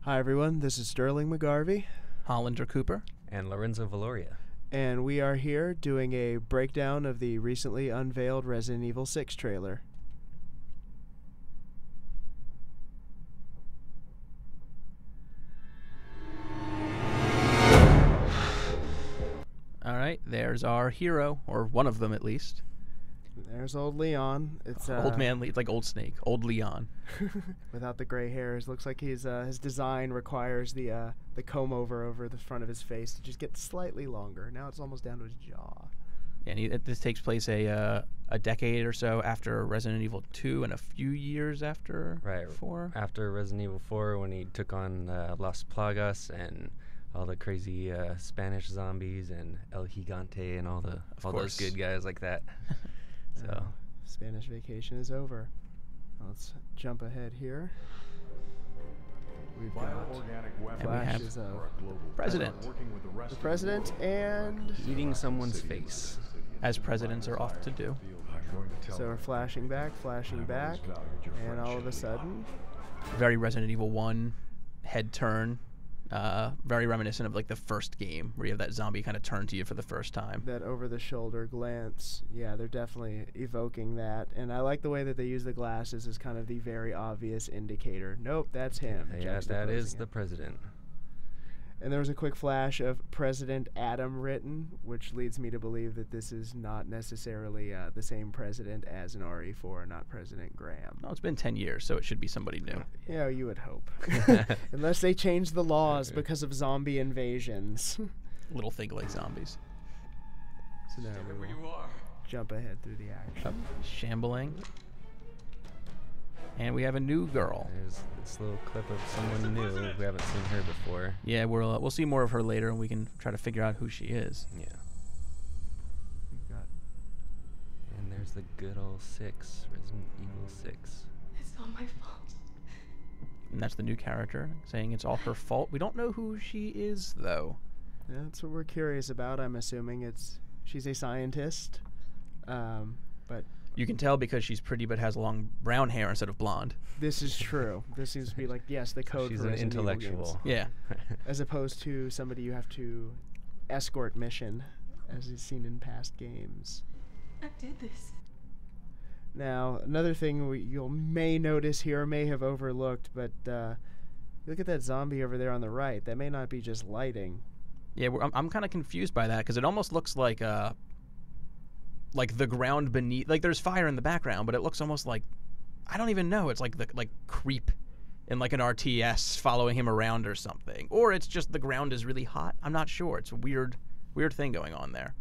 Hi everyone, this is Sterling Mcgarvey. Hollander Cooper. And Lorenzo Veloria. And we are here doing a breakdown of the recently unveiled Resident Evil 6 trailer. Alright, there's our hero, or one of them at least. There's old Leon. It's Old man, it's like Old Snake. Old Leon. Without the gray hairs. Looks like his design requires the comb over the front of his face to just get slightly longer. Now it's almost down to his jaw. And this takes place a decade or so after Resident Evil 2 and a few years after 4. After Resident Evil 4, when he took on Las Plagas and all the crazy Spanish zombies and El Gigante and all those good guys like that. So Spanish vacation is over. Let's jump ahead here. We've got flashes of President. The president and eating someone's face, as presidents are oft to do. So we're flashing back, and all of a sudden, very Resident Evil 1 head turn. Very reminiscent of like the first game where you have that zombie kind of turn to you for the first time. That over-the-shoulder glance. Yeah, they're definitely evoking that. And I like the way that they use the glasses as kind of the very obvious indicator. Nope, that's him. Yeah, that is the president. And there was a quick flash of President Adam written, which leads me to believe that this is not necessarily the same president as in RE4, not President Graham. No, it's been 10 years, so it should be somebody new. Yeah, you would hope. Unless they change the laws because of zombie invasions. Little thing like zombies. So now we will jump ahead through the action. Shambling. And we have a new girl. There's this little clip of someone new. We haven't seen her before. Yeah, we'll see more of her later, and we can try to figure out who she is. Yeah. And there's the good old 6, Resident Evil 6. It's all my fault. And that's the new character, saying it's all her fault. We don't know who she is, though. Yeah, that's what we're curious about. I'm assuming she's a scientist, but... You can tell because she's pretty but has long brown hair instead of blonde. This is true. This seems to be like, yes, the code She's for an Resident Evil intellectual. games. Yeah. As opposed to somebody you have to escort mission, as is seen in past games. I did this. Now, another thing you may notice here, or may have overlooked, but look at that zombie over there on the right. That may not be just lighting. Yeah, I'm kind of confused by that because it almost looks like the ground beneath, like there's fire in the background, but it looks almost like, I don't even know, it's like the creep in like an RTS following him around or something, or it's just the ground is really hot. I'm not sure. It's a weird thing going on there.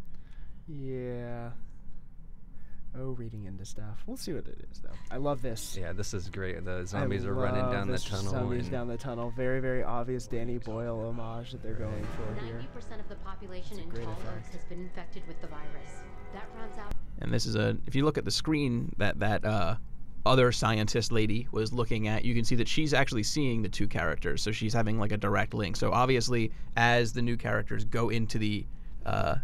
Yeah. Oh, reading into stuff. We'll see what it is, though. I love this. Yeah, this is great. The zombies are running down the tunnel. Zombies down the tunnel. Very, very obvious Danny Boyle homage that they're going for here. 90% of the population in Tall Oaks has been infected with the virus. That runs out. And this is if you look at the screen that other scientist lady was looking at, you can see that she's actually seeing the two characters, so she's having like a direct link. So obviously, as the new characters go into the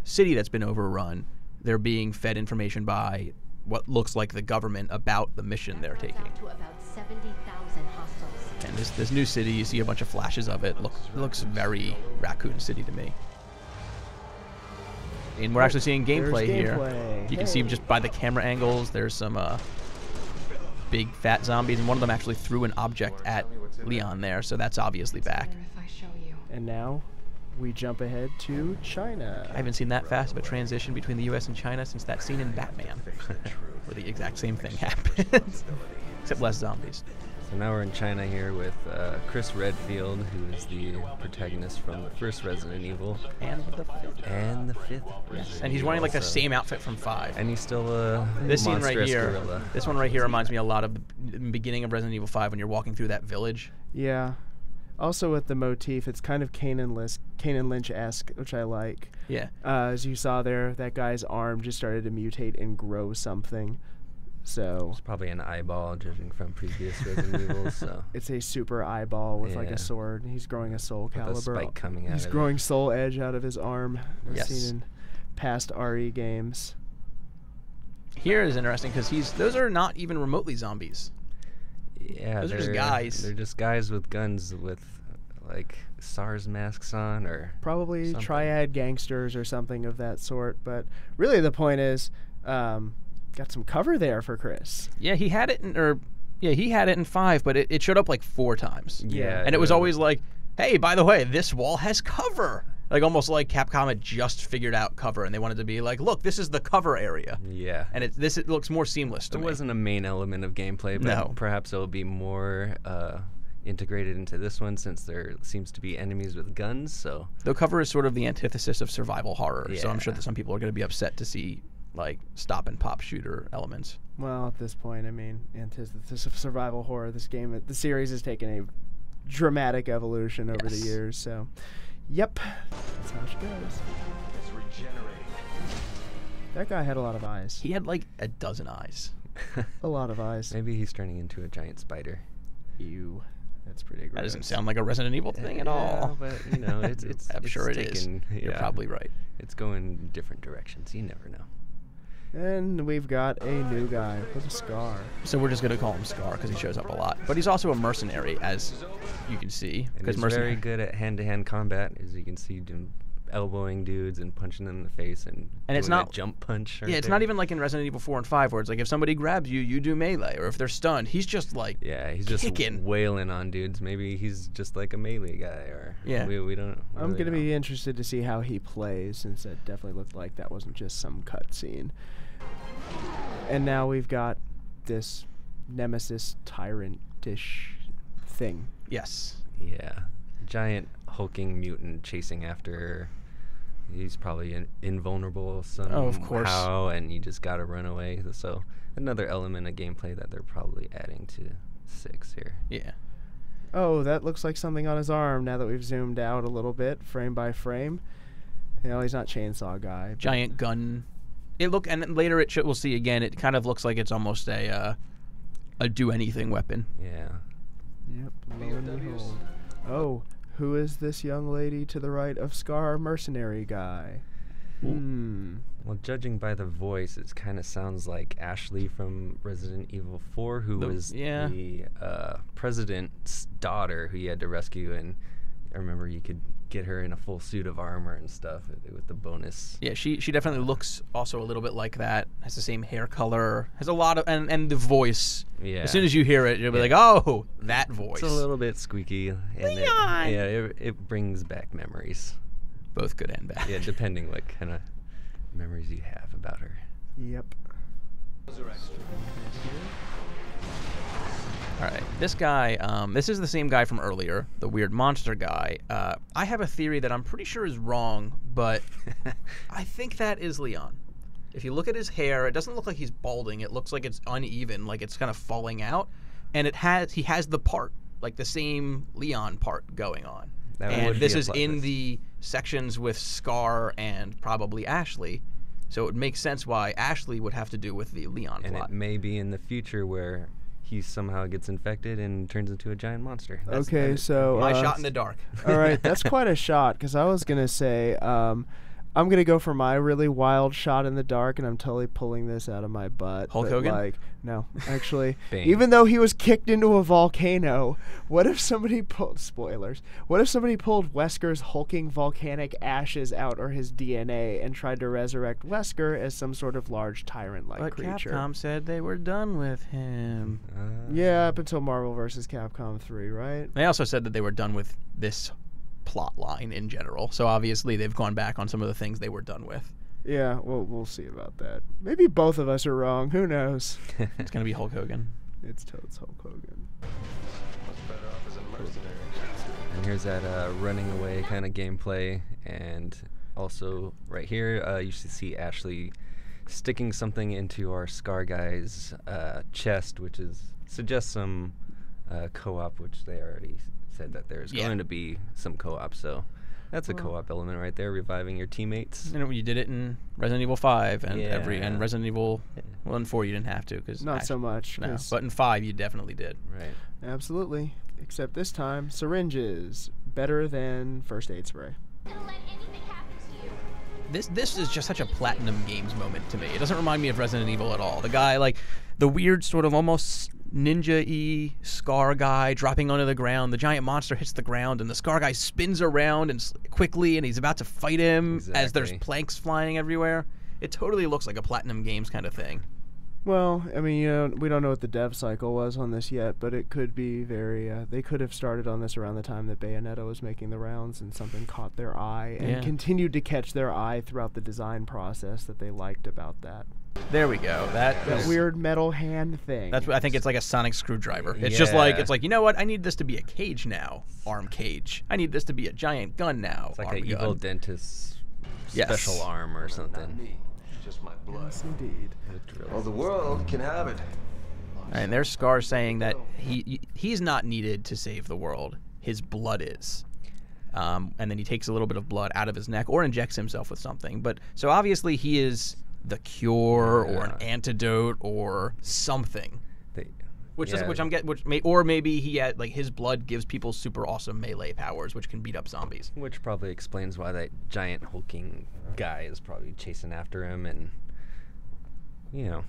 city that's been overrun, they're being fed information by what looks like the government about the mission they're taking. To about 70,000 hostiles. And this new city, you see a bunch of flashes of it. Looks very Raccoon City to me. And we're actually seeing gameplay here. You can see just by the camera angles, there's some big fat zombies, and one of them actually threw an object at Leon there, so that's obviously back. And now we jump ahead to China. I haven't seen that fast of a transition between the U.S. and China since that scene in Batman, where the exact same thing happens, except less zombies. So now we're in China here with Chris Redfield, who is the protagonist from the first Resident Evil. And the fifth. And the fifth. And he's wearing like the same outfit from 5. And he's still a this scene right here. gorilla. This one right here reminds me a lot of the beginning of Resident Evil 5 when you're walking through that village. Yeah. Also with the motif, it's kind of Kane Lynch-esque, which I like. Yeah. As you saw there, that guy's arm just started to mutate and grow something. So it's probably an eyeball, judging from previous Resident Evils. So it's a super eyeball with like a sword. He's growing a soul caliber. With a spike coming out. He's growing soul edge out of his arm. Yes. I've seen in past RE games. Here is interesting because those are not even remotely zombies. Yeah, those are just guys. They're just guys with guns with like SARS masks on or probably something. triad gangsters or something of that sort. But really, the point is, got some cover there for Chris. Yeah, he had it in 5, but it showed up like 4 times. Yeah, and it was always like, hey, by the way, this wall has cover. Like almost like Capcom had just figured out cover, and they wanted to be like, look, this is the cover area. Yeah. And it looks more seamless to me. It wasn't a main element of gameplay, but perhaps it'll be more integrated into this one since there seems to be enemies with guns. So though cover is sort of the antithesis of survival horror, so I'm sure Yeah. that some people are going to be upset to see like stop and pop shooter elements. Well, at this point, I mean, antithesis of survival horror. The series has taken a dramatic evolution over the years. So, yep, that's how she goes. It's regenerating. That guy had a lot of eyes. He had like a dozen eyes. A lot of eyes. maybe he's turning into a giant spider. Ew. That's pretty gross. That doesn't sound like a Resident Evil thing at all. But you know, it's I'm sure it is. taken, You're probably right. It's going different directions. You never know. And we've got a new guy with a scar. So we're just going to call him Scar because he shows up a lot. But he's also a mercenary, as you can see. And Because he's very good at hand-to-hand combat, as you can see, doing elbowing dudes and punching them in the face and it's doing not that jump punch. Yeah, it's not even like in Resident Evil 4 and 5 where it's like if somebody grabs you, you do melee, or if they're stunned, he's just like he's kicking. just wailing on dudes. Maybe he's just like a melee guy, or we don't. I'm really gonna know. be interested to see how he plays, since it definitely looked like that wasn't just some cutscene. And now we've got this nemesis tyrant-ish thing. Yes. Yeah, giant hulking mutant chasing after. He's probably invulnerable somehow, of course. And you just gotta run away. So another element of gameplay that they're probably adding to 6 here. Yeah. Oh, that looks like something on his arm now that we've zoomed out a little bit, frame by frame. You know, he's not Chainsaw Guy. Giant gun. And then later we'll see again, it kind of looks like it's almost a do-anything weapon. Yeah. Yep, lo and behold. Oh, who is this young lady to the right of Scar, mercenary guy? Well, judging by the voice, it kind of sounds like Ashley from Resident Evil 4, who was the president's daughter who you had to rescue. And I remember you could get her in a full suit of armor and stuff with the bonus. Yeah, she definitely looks also a little bit like that. Has the same hair color. Has a lot of and the voice. Yeah. As soon as you hear it, you'll be like, oh, that voice. It's a little bit squeaky. And it brings back memories. Both good and bad. Yeah, depending what kind of memories you have about her. Yep. All right, this guy, this is the same guy from earlier, the weird monster guy. I have a theory that I'm pretty sure is wrong, but I think that is Leon. If you look at his hair, it doesn't look like he's balding. It looks like it's uneven, like it's kind of falling out. And he has the part, like the same Leon part going on. And this is in the sections with Scar and probably Ashley. So it makes sense why Ashley would have to do with the Leon plot. And it may be in the future where he somehow gets infected and turns into a giant monster. So my shot in the dark. All right, that's quite a shot, because I was gonna say I'm gonna go for my really wild shot in the dark, and I'm totally pulling this out of my butt. Hulk Hogan? Like, no, actually, Bane. even though he was kicked into a volcano, what if somebody pulled spoilers? What if somebody pulled Wesker's hulking volcanic ashes out, or his DNA, and tried to resurrect Wesker as some sort of large tyrant-like creature? Capcom said they were done with him. Yeah, up until Marvel vs. Capcom 3, right? They also said that they were done with this plot line in general. So obviously they've gone back on some of the things they were done with. Yeah, well, we'll see about that. Maybe both of us are wrong. Who knows? It's going to be Hulk Hogan. It's totes Hulk Hogan. Much better off as a mercenary. And here's that running away kind of gameplay. And also right here, you should see Ashley sticking something into our Scar guy's chest, which suggests some co-op, which they already said that there's going to be some co-op. So that's a co-op element right there, reviving your teammates. You know, you did it in Resident Evil 5 and Yeah. Resident Evil 1 and 4 you didn't have to because Not so much. No, 'cause- but in 5 you definitely did. Right. Absolutely. Except this time, syringes. Better than first aid spray. Don't let anything happen to you. This is just such a Platinum Games moment to me. It doesn't remind me of Resident Evil at all. The guy, like, the weird sort of almost ninja-y Scar guy dropping onto the ground. The giant monster hits the ground, and the Scar guy spins around and quickly, and he's about to fight him as there's planks flying everywhere. It totally looks like a Platinum Games kind of thing. Well, I mean, we don't know what the dev cycle was on this yet, but it could be very. They could have started on this around the time that Bayonetta was making the rounds, and something caught their eye and continued to catch their eye throughout the design process that they liked about that. There we go. That weird metal hand thing. That's what I think. It's like a sonic screwdriver. It's just like you know what? I need this to be a cage now, arm cage. I need this to be a giant gun now. It's like an evil dentist's special arm or something. Not me. Just my blood. Yes, indeed. Well, the world can have it. And there's Scar saying that he's not needed to save the world. His blood is. And then he takes a little bit of blood out of his neck or injects himself with something. But so obviously he is the cure or an antidote or something. Or maybe he had like his blood gives people super awesome melee powers, which can beat up zombies. Which probably explains why that giant hulking guy is probably chasing after him, and you know,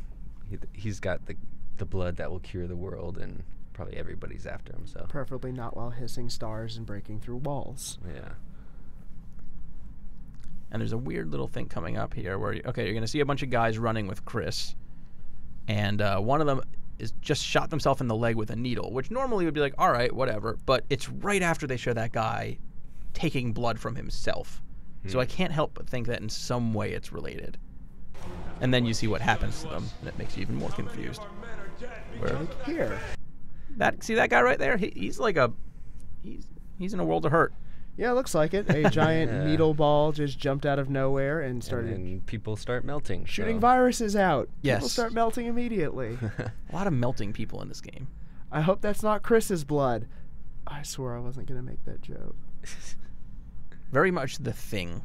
he's got the blood that will cure the world, and probably everybody's after him. So preferably not while hissing stars and breaking through walls. Yeah. And there's a weird little thing coming up here where you're going to see a bunch of guys running with Chris, and one of them is just shot themselves in the leg with a needle, which normally would be like, all right, whatever. But it's right after they show that guy taking blood from himself. So I can't help but think that in some way it's related. And then you see what happens to them, and it makes you even more confused. Like here. See that guy right there? He's like he's in a world of hurt. Yeah, it looks like it. A giant needle ball just jumped out of nowhere and started. And people start melting. Shooting viruses out. Yes. People start melting immediately. A lot of melting people in this game. I hope that's not Chris's blood. I swore I wasn't going to make that joke. Very much The Thing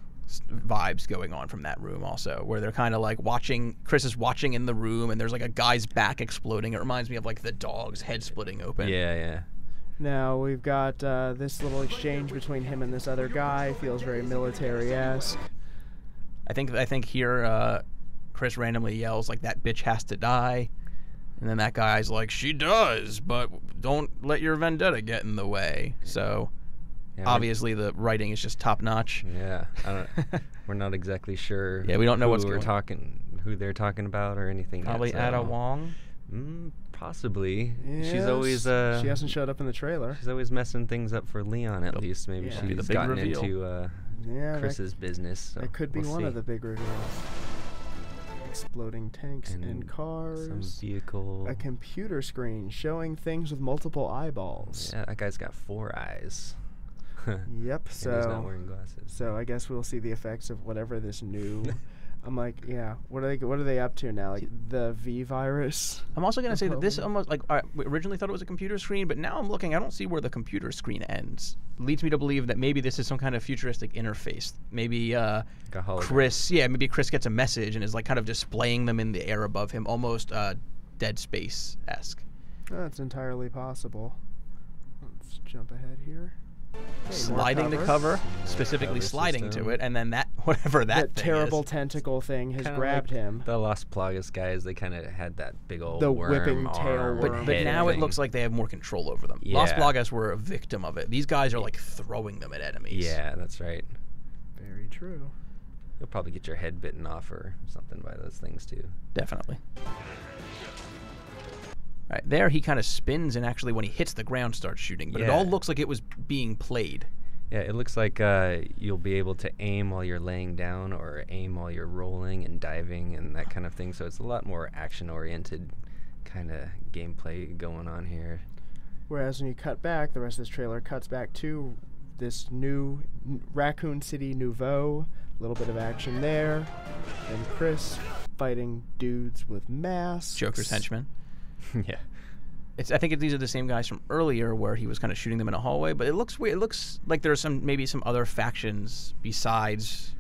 vibes going on from that room also, where they're kind of like watching, Chris is watching in the room, and there's like a guy's back exploding. It reminds me of like the dog's head splitting open. Yeah. Now we've got this little exchange between him and this other guy. Feels very military-esque. I think here Chris randomly yells like, that bitch has to die. And then that guy's like, she does, but don't let your vendetta get in the way. So obviously the writing is just top-notch. Yeah. We're not exactly sure. Yeah, we don't know who they're talking about or anything. Probably yet, so. Ada Wong. Possibly. Yes. She's always she hasn't showed up in the trailer. She's always messing things up for Leon, at least. Maybe she's gotten reveal. into Chris's business. So that could be we'll one see. of the big reveals. Exploding tanks and cars. Some vehicle. A computer screen showing things with multiple eyeballs. Yeah, that guy's got 4 eyes. Yep. And he's not wearing glasses. So I guess we'll see the effects of whatever this new. I'm like, yeah. What are they up to now? Like the V virus. I'm also gonna say that this almost like we originally thought it was a computer screen, but now I'm looking. I don't see where the computer screen ends. Leads me to believe that maybe this is some kind of futuristic interface. Maybe Chris. Yeah, maybe Chris gets a message and is like kind of displaying them in the air above him, almost Dead Space-esque. That's entirely possible. Let's jump ahead here. Sliding the cover, specifically sliding to it, and then whatever that thing terrible is. Tentacle thing has Kinda grabbed like him. The Las Plagas guys, they kind of had that big old whipping tail arm worm. But now thing. it looks like they have more control over them. Yeah. Las Plagas were a victim of it. These guys are like throwing them at enemies. Yeah, that's right. Very true. You'll probably get your head bitten off or something by those things too. Definitely. Right there, he kind of spins, and actually, when he hits the ground, starts shooting. But it all looks like it was being played. Yeah, it looks like you'll be able to aim while you're laying down, or aim while you're rolling and diving and that kind of thing. So it's a lot more action-oriented kind of gameplay going on here. Whereas when you cut back, the rest of this trailer cuts back to this new Raccoon City Nouveau. A little bit of action there, and Chris fighting dudes with masks. Joker's henchmen. Yeah. I think these are the same guys from earlier where he was kind of shooting them in a hallway, but it looks weird. It looks like there's maybe some other factions besides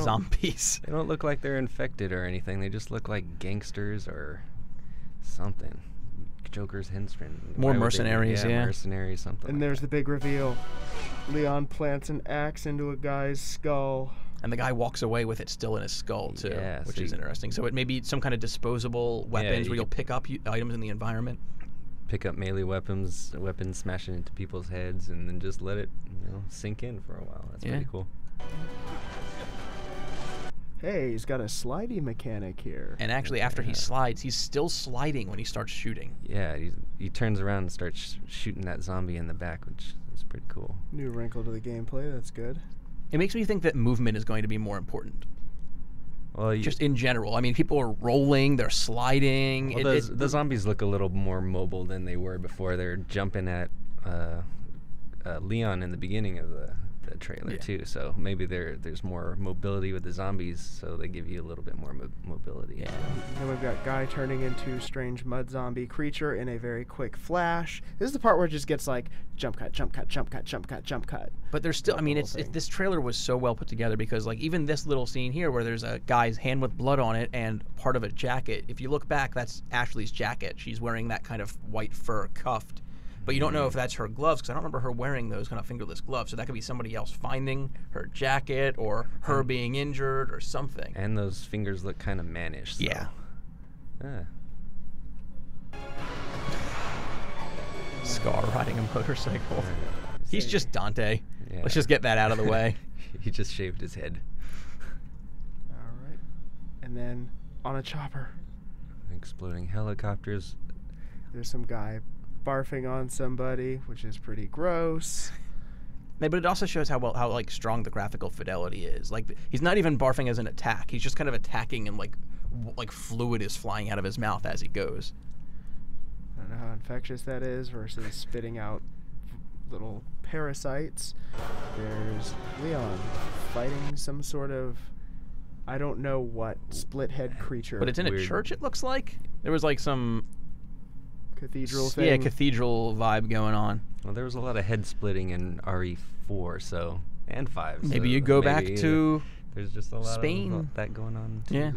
zombies. They don't look like they're infected or anything. They just look like gangsters or something. Joker's henchmen. More mercenaries, mercenaries, something. And like there's that. the big reveal. Leon plants an axe into a guy's skull. And the guy walks away with it still in his skull, too, which is interesting. So it may be some kind of disposable weapons where you'll pick up items in the environment. pick up melee weapons, smash it into people's heads, and then just let it, sink in for a while. That's pretty cool. Hey, he's got a slidey mechanic here. And actually, after he slides, he's still sliding when he starts shooting. Yeah, he turns around and starts shooting that zombie in the back, which is pretty cool. New wrinkle to the gameplay. That's good. It makes me think that movement is going to be more important. Well, just in general. I mean, people are rolling, they're sliding. Well, the zombies look a little more mobile than they were before. They're jumping at Leon in the beginning of the trailer too, so maybe there's more mobility with the zombies, so they give you a little bit more mobility. Then we've got guy turning into strange mud zombie creature in a very quick flash. This is the part where it just gets like jump cut, jump cut, jump cut, jump cut, jump cut. But there's still, I mean, this trailer was so well put together, because like even this little scene here where there's a guy's hand with blood on it and part of a jacket, if you look back, that's Ashley's jacket. She's wearing that kind of white fur cuffed. But you don't know if that's her gloves, because I don't remember her wearing those kind of fingerless gloves. So that could be somebody else finding her jacket, or her being injured, or something. And those fingers look kind of mannish. So. Yeah. Scar riding a motorcycle. He's just Dante. Yeah. Let's just get that out of the way. He just shaved his head. All right. And then on a chopper. Exploding helicopters. There's some guy barfing on somebody, which is pretty gross. But it also shows how like strong the graphical fidelity is. Like he's not even barfing as an attack. He's just kind of attacking, and like fluid is flying out of his mouth as he goes. I don't know how infectious that is versus spitting out little parasites. There's Leon fighting some sort of, I don't know what, split head creature. But it's in a church, it looks like. There was like some cathedral thing. Yeah, cathedral vibe going on. Well, there was a lot of head splitting in RE4, and 5. Maybe you go back to there's just a lot Spain. of that going on too. Yeah.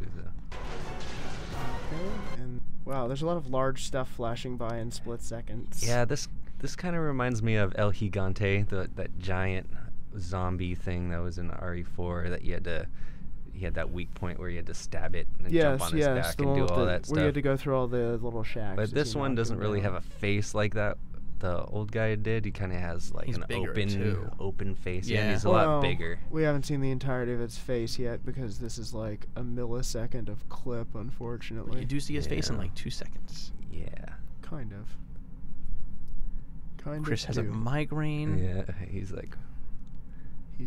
Okay, and wow, there's a lot of large stuff flashing by in split seconds. Yeah, this kind of reminds me of El Gigante, that giant zombie thing that was in RE4 that you had that weak point where you had to stab it and jump on its back and do all that stuff. Where you had to go through all the little shacks. But this one doesn't really have a face like that. The old guy did. He kind of has like an open face. Yeah, he's a lot bigger. We haven't seen the entirety of its face yet, because this is like a millisecond of clip, unfortunately. You do see his face in like 2 seconds. Yeah. Kind of. Chris has a migraine. Yeah, he's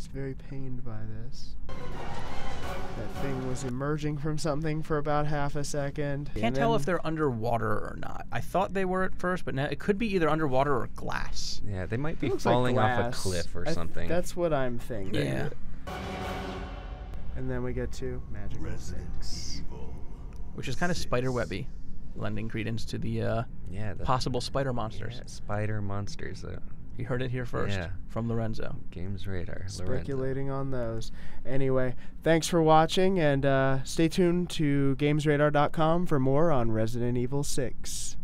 very pained by this. That thing was emerging from something for about half a second. Can't tell if they're underwater or not. I thought they were at first, but now it could be either underwater or glass. Yeah, they might be falling off a cliff or something. That's what I'm thinking. Yeah. And then we get to Magical 6. Which is kind of spiderwebby, lending credence to the possible spider monsters. Yeah, spider monsters. You heard it here first from Lorenzo. Games Radar. Speculating on those. Anyway, thanks for watching, and stay tuned to GamesRadar.com for more on Resident Evil 6.